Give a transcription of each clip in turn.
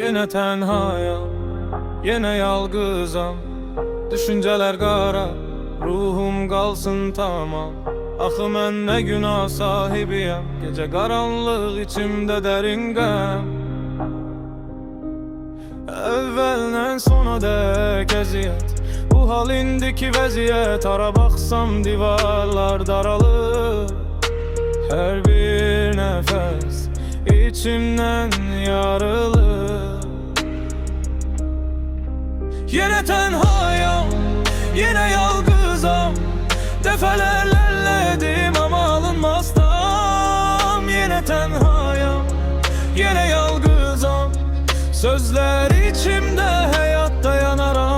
Yine tenhayam, yine yalgızam. Düşünceler qara, ruhum qalsın tamam. Axı mən nə günah sahibiyəm. Gecə qaranlıq içimdə dərin qəm. Əvvəldən sona dək əziyyət. Bu hal indiki vəziyyət. Ara baxsam divarlar daralır. Hər bir nəfəs içimdən yarılır. Yine tenhayam, yine yalgızam. Defalarla elledim ama alınmaz tam. Yine tenhayam, yine yalgızam. Sözler içimde hayatta yanaram.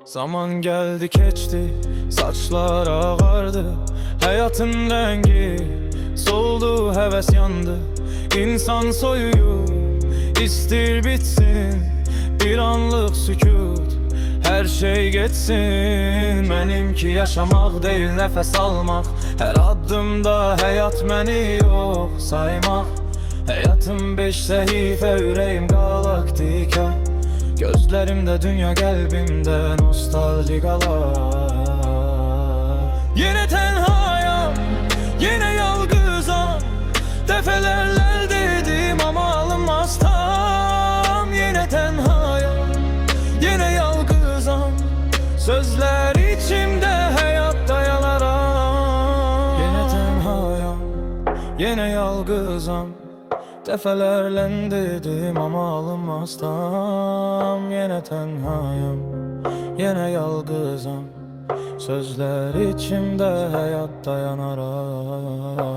Zaman geldi geçti, saçlar ağardı. Hayatın rengi soldu, heves yandı. İnsan soyuyor, istir bitsin. Bir anlık sükut, her şey geçsin. Benimki yaşamak değil nefes almak. Her adımda hayat beni yok saymak. Hayatım 5 sayfa, yüreğim galaktika. Gözlerimde dünya, kalbimde nostaljigalar. Yine tenhayam, yine yalgızam. Defalarla dedim ama alınmaz tam. Yine tenhayam, yine yalgızam. Sözler içimde hayatta yanaram. Yine tenhayam, yine yalgızam. Defalarla dedim ama alınmaz tam. Yine tenhayam, yine yalgızam. Sözler içimde hayatta yanaram.